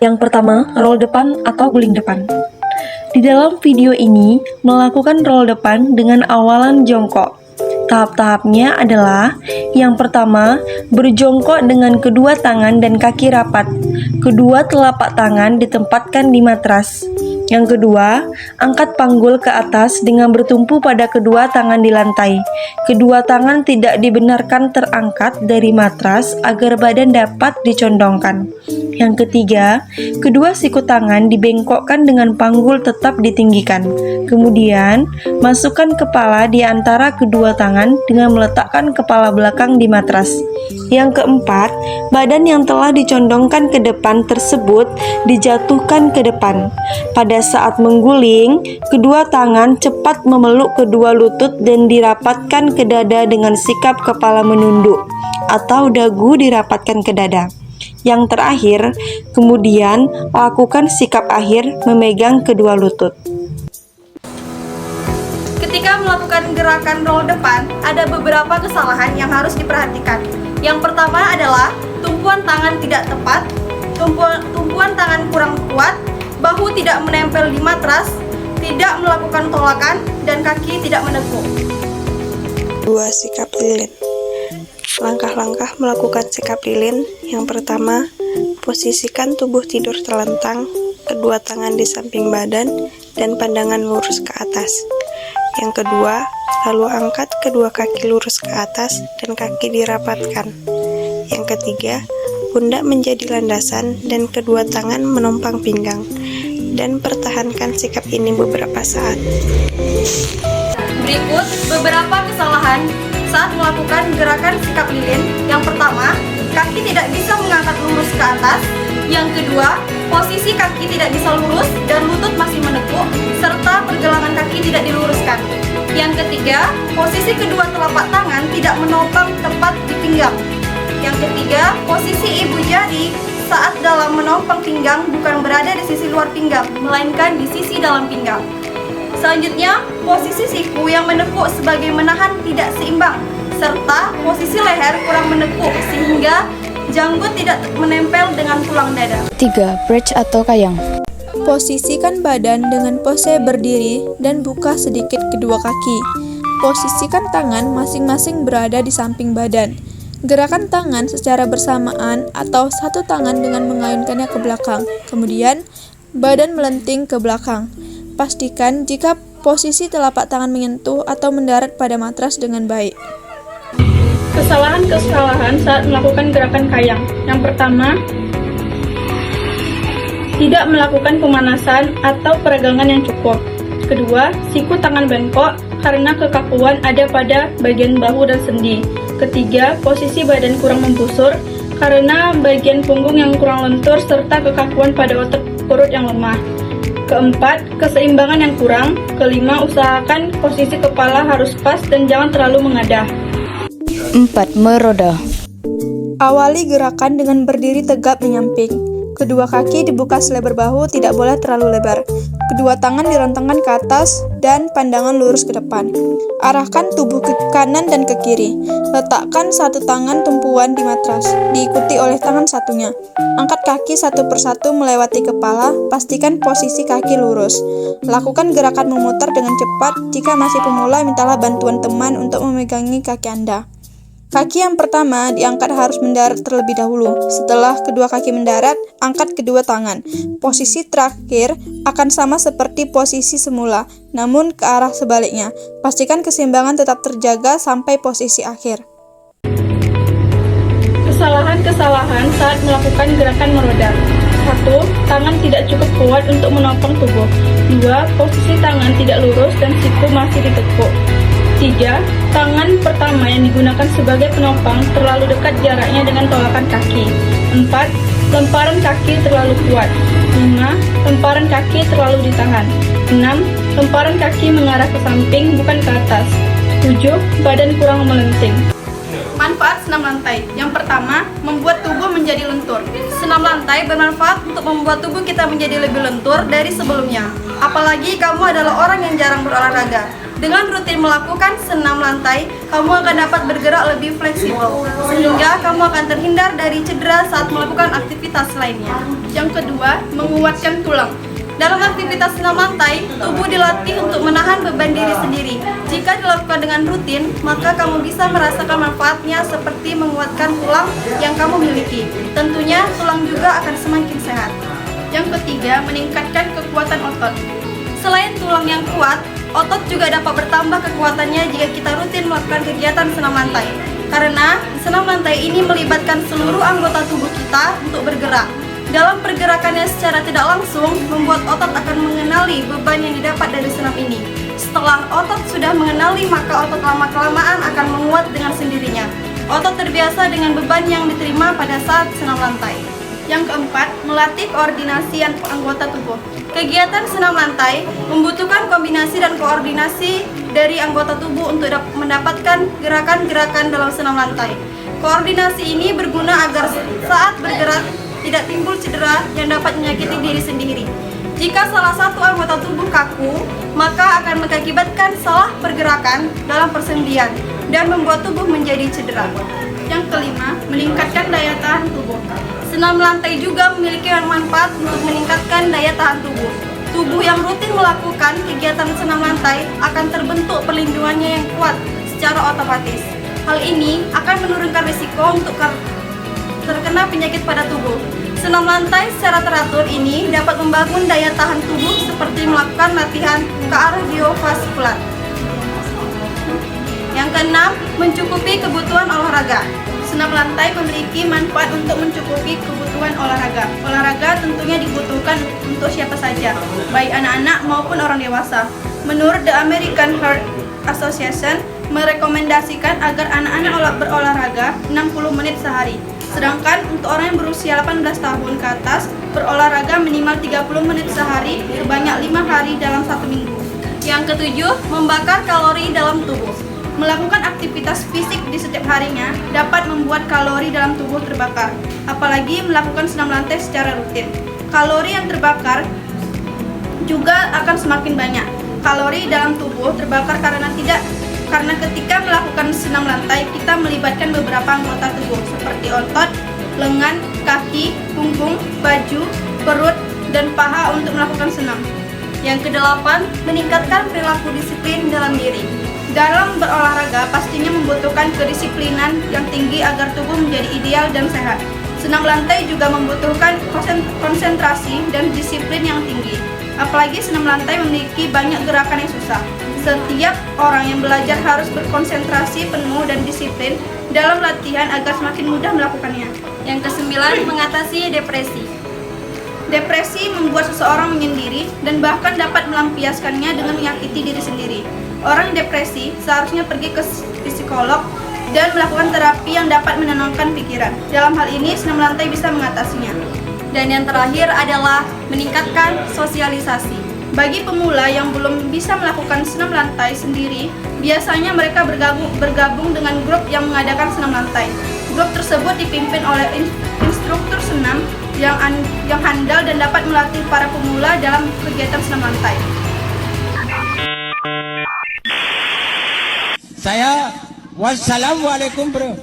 Yang pertama, roll depan atau guling depan. Di dalam video ini, melakukan roll depan dengan awalan jongkok. Tahap-tahapnya adalah: yang pertama, berjongkok dengan kedua tangan dan kaki rapat. Kedua telapak tangan ditempatkan di matras. Yang kedua, angkat panggul ke atas dengan bertumpu pada kedua tangan di lantai. Kedua tangan tidak dibenarkan terangkat dari matras agar badan dapat dicondongkan. Yang ketiga, kedua siku tangan dibengkokkan dengan panggul tetap ditinggikan. Kemudian, masukkan kepala di antara kedua tangan dengan meletakkan kepala belakang di matras. Yang keempat, badan yang telah dicondongkan ke depan tersebut dijatuhkan ke depan. Pada saat mengguling, kedua tangan cepat memeluk kedua lutut dan dirapatkan ke dada dengan sikap kepala menunduk atau dagu dirapatkan ke dada. Yang terakhir, kemudian lakukan sikap akhir memegang kedua lutut. Ketika melakukan gerakan roll depan, ada beberapa kesalahan yang harus diperhatikan. Yang pertama adalah tumpuan tangan tidak tepat, tumpuan tangan kurang kuat, bahu tidak menempel di matras, tidak melakukan tolakan, dan kaki tidak menekuk. 2. Sikap lilin. Langkah-langkah melakukan sikap lilin. Yang pertama, posisikan tubuh tidur telentang, kedua tangan di samping badan, dan pandangan lurus ke atas. Yang kedua, lalu angkat kedua kaki lurus ke atas dan kaki dirapatkan. Yang ketiga, pundak menjadi landasan dan kedua tangan menompang pinggang, dan pertahankan sikap ini beberapa saat. Berikut beberapa kesalahan saat melakukan gerakan sikap lilin. Yang pertama, kaki tidak bisa mengangkat lurus ke atas. Yang kedua, posisi kaki tidak bisa lurus dan lutut masih menekuk, serta pergelangan kaki tidak diluruskan. Yang ketiga, posisi kedua telapak tangan tidak menopang tepat di pinggang. Yang ketiga, posisi ibu jari saat dalam menompang pinggang bukan berada di sisi luar pinggang, melainkan di sisi dalam pinggang. Selanjutnya, posisi siku yang menekuk sebagai menahan tidak seimbang, serta posisi leher kurang menekuk sehingga janggut tidak menempel dengan tulang dada. 3. Bridge atau kayang. Posisikan badan dengan pose berdiri dan buka sedikit kedua kaki. Posisikan tangan masing-masing berada di samping badan. Gerakan tangan secara bersamaan atau satu tangan dengan mengayunkannya ke belakang. Kemudian, badan melenting ke belakang. Pastikan jika posisi telapak tangan menyentuh atau mendarat pada matras dengan baik. Kesalahan-kesalahan saat melakukan gerakan kayang. Yang pertama, tidak melakukan pemanasan atau peregangan yang cukup. Kedua, siku tangan bengkok karena kekakuan ada pada bagian bahu dan sendi. Ketiga, posisi badan kurang membusur karena bagian punggung yang kurang lentur serta kekakuan pada otot perut yang lemah. Keempat, keseimbangan yang kurang. Kelima, usahakan posisi kepala harus pas dan jangan terlalu mengadah. 4. Meroda. Awali gerakan dengan berdiri tegap menyamping. Kedua kaki dibuka selebar bahu, tidak boleh terlalu lebar. Kedua tangan direntangkan ke atas dan pandangan lurus ke depan. Arahkan tubuh ke kanan dan ke kiri. Letakkan satu tangan tumpuan di matras, diikuti oleh tangan satunya. Angkat kaki satu persatu melewati kepala, pastikan posisi kaki lurus. Lakukan gerakan memutar dengan cepat. Jika masih pemula, mintalah bantuan teman untuk memegangi kaki Anda. Kaki yang pertama diangkat harus mendarat terlebih dahulu. Setelah kedua kaki mendarat, angkat kedua tangan. Posisi terakhir akan sama seperti posisi semula, namun ke arah sebaliknya. Pastikan keseimbangan tetap terjaga sampai posisi akhir. Kesalahan-kesalahan saat melakukan gerakan meroda. 1. Tangan tidak cukup kuat untuk menopang tubuh. 2. Posisi tangan tidak lurus dan siku masih ditekuk. 3. Tangan pertama yang digunakan sebagai penopang terlalu dekat jaraknya dengan tolakan kaki. 4. Lemparan kaki terlalu kuat. 5. Lemparan kaki terlalu ditahan. 6. Lemparan kaki mengarah ke samping bukan ke atas. 7. Badan kurang melenting. Manfaat senam lantai. Yang pertama, membuat tubuh menjadi lentur. Senam lantai bermanfaat untuk membuat tubuh kita menjadi lebih lentur dari sebelumnya. Apalagi kamu adalah orang yang jarang berolahraga. Dengan rutin melakukan senam lantai, kamu akan dapat bergerak lebih fleksibel, sehingga kamu akan terhindar dari cedera saat melakukan aktivitas lainnya. Yang kedua, menguatkan tulang. Dalam aktivitas senam lantai, tubuh dilatih untuk menahan beban diri sendiri. Jika dilakukan dengan rutin, maka kamu bisa merasakan manfaatnya seperti menguatkan tulang yang kamu miliki. Tentunya, tulang juga akan semakin sehat. Yang ketiga, meningkatkan kekuatan otot. Selain tulang yang kuat, otot juga dapat bertambah kekuatannya jika kita rutin melakukan kegiatan senam lantai. Karena senam lantai ini melibatkan seluruh anggota tubuh kita untuk bergerak. Dalam pergerakannya secara tidak langsung, membuat otot akan mengenali beban yang didapat dari senam ini. Setelah otot sudah mengenali, maka otot lama-kelamaan akan menguat dengan sendirinya. Otot terbiasa dengan beban yang diterima pada saat senam lantai. Yang keempat, melatih koordinasi anggota tubuh. Kegiatan senam lantai membutuhkan kombinasi dan koordinasi dari anggota tubuh untuk mendapatkan gerakan-gerakan dalam senam lantai. Koordinasi ini berguna agar saat bergerak tidak timbul cedera yang dapat menyakiti diri sendiri. Jika salah satu anggota tubuh kaku, maka akan mengakibatkan salah pergerakan dalam persendian dan membuat tubuh menjadi cedera. Yang kelima, meningkatkan daya tahan tubuh. Senam lantai juga memiliki manfaat untuk meningkatkan daya tahan tubuh. Tubuh yang rutin melakukan kegiatan senam lantai akan terbentuk perlindungannya yang kuat secara otomatis. Hal ini akan menurunkan risiko untuk terkena penyakit pada tubuh. Senam lantai secara teratur ini dapat membangun daya tahan tubuh seperti melakukan latihan kardiovaskular. Yang keenam, mencukupi kebutuhan olahraga. Senam lantai memiliki manfaat untuk mencukupi kebutuhan olahraga. Olahraga tentunya dibutuhkan untuk siapa saja, baik anak-anak maupun orang dewasa. Menurut The American Heart Association, merekomendasikan agar anak-anak berolahraga 60 menit sehari. Sedangkan untuk orang yang berusia 18 tahun ke atas, berolahraga minimal 30 menit sehari sebanyak 5 hari dalam 1 minggu. Yang ketujuh, membakar kalori dalam tubuh. Melakukan aktivitas fisik di setiap harinya dapat membuat kalori dalam tubuh terbakar, apalagi melakukan senam lantai secara rutin. Kalori yang terbakar juga akan semakin banyak. Kalori dalam tubuh terbakar karena ketika melakukan senam lantai, kita melibatkan beberapa anggota tubuh seperti otot, lengan, kaki, punggung, baju, perut, dan paha untuk melakukan senam. Yang kedelapan, meningkatkan perilaku disiplin dalam diri. Dalam berolahraga pastinya membutuhkan kedisiplinan yang tinggi agar tubuh menjadi ideal dan sehat. Senam lantai juga membutuhkan konsentrasi dan disiplin yang tinggi. Apalagi senam lantai memiliki banyak gerakan yang susah. Setiap orang yang belajar harus berkonsentrasi penuh dan disiplin dalam latihan agar semakin mudah melakukannya. Yang kesembilan, mengatasi depresi. Depresi membuat seseorang menyendiri dan bahkan dapat melampiaskannya dengan menyakiti diri sendiri. Orang yang depresi seharusnya pergi ke psikolog dan melakukan terapi yang dapat menenangkan pikiran. Dalam hal ini, senam lantai bisa mengatasinya. Dan yang terakhir adalah meningkatkan sosialisasi. Bagi pemula yang belum bisa melakukan senam lantai sendiri, biasanya mereka bergabung dengan grup yang mengadakan senam lantai. Grup tersebut dipimpin oleh instruktur senam yang handal dan dapat melatih para pemula dalam kegiatan senam lantai. Wassalamualaikum bro.